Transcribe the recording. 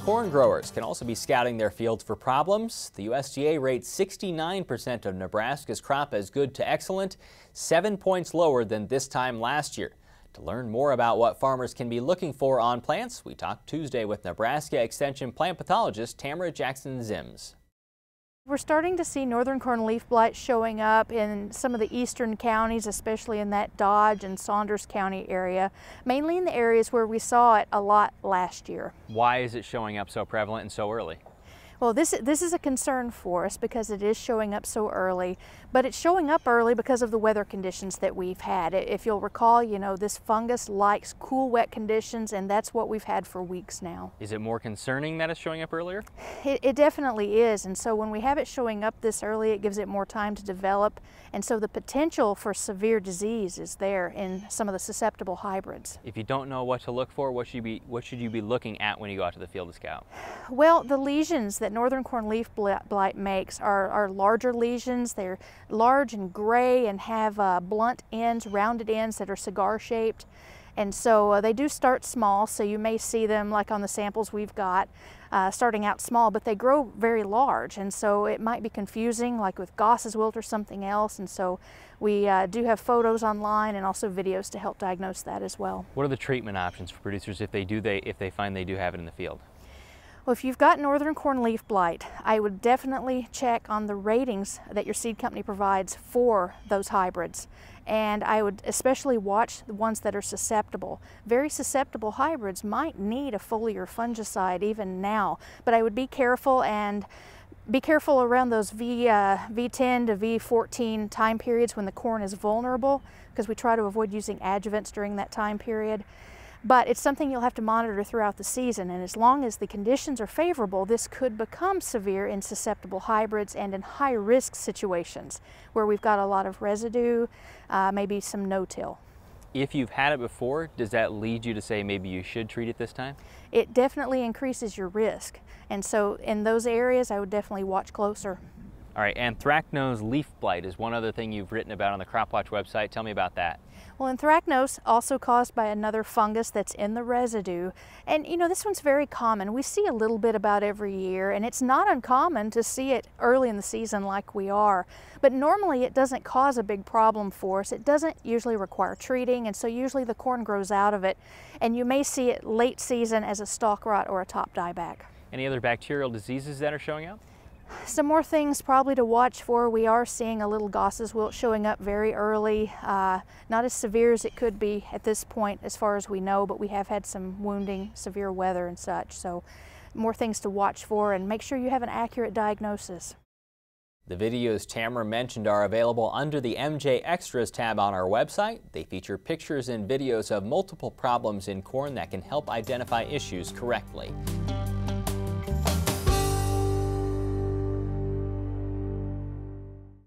Corn growers can also be scouting their fields for problems. The USDA rates 69% of Nebraska's crop as good to excellent, 7 points lower than this time last year. To learn more about what farmers can be looking for on plants, we talked Tuesday with Nebraska Extension plant pathologist Tamra Jackson-Ziems. We're starting to see northern corn leaf blight showing up in some of the eastern counties, especially in that Dodge and Saunders County area, mainly in the areas where we saw it a lot last year. Why is it showing up so prevalent and so early? Well, this is a concern for us because it is showing up so early, but it's showing up early because of the weather conditions that we've had. If you'll recall, this fungus likes cool, wet conditions, and that's what we've had for weeks now. Is it more concerning that it's showing up earlier? It definitely is, and so when we have it showing up this early, it gives it more time to develop, and so the potential for severe disease is there in some of the susceptible hybrids. If you don't know what to look for, what should you be looking at when you go out to the field to scout? Well, the lesions that northern corn leaf blight makes are larger lesions. They're large and gray and have blunt ends, rounded ends that are cigar shaped. And so they do start small, so you may see them like on the samples we've got starting out small, but they grow very large, and so it might be confusing like with Goss's wilt or something else, and so we do have photos online and also videos to help diagnose that as well. What are the treatment options for producers if they find they do have it in the field? Well, if you've got northern corn leaf blight, I would definitely check on the ratings that your seed company provides for those hybrids. And I would especially watch the ones that are susceptible. Very susceptible hybrids might need a foliar fungicide even now, but I would be careful and be careful around those V10 to V14 time periods when the corn is vulnerable, because we try to avoid using adjuvants during that time period. But it's something you'll have to monitor throughout the season, and as long as the conditions are favorable, this could become severe in susceptible hybrids and in high-risk situations where we've got a lot of residue, maybe some no-till. If you've had it before, does that lead you to say maybe you should treat it this time? It definitely increases your risk, and so in those areas I would definitely watch closer. All right, anthracnose leaf blight is one other thing you've written about on the Crop Watch website. Tell me about that. Well, anthracnose, also caused by another fungus that's in the residue. And this one's very common. We see a little bit about every year, and it's not uncommon to see it early in the season like we are. But normally it doesn't cause a big problem for us. It doesn't usually require treating, and so usually the corn grows out of it. And you may see it late season as a stalk rot or a top dieback. Any other bacterial diseases that are showing up? Some more things probably to watch for. We are seeing a little Goss's wilt showing up very early. Not as severe as it could be at this point as far as we know, but we have had some wounding, severe weather and such. So more things to watch for, and make sure you have an accurate diagnosis. The videos Tamra mentioned are available under the MJ Extras tab on our website. They feature pictures and videos of multiple problems in corn that can help identify issues correctly.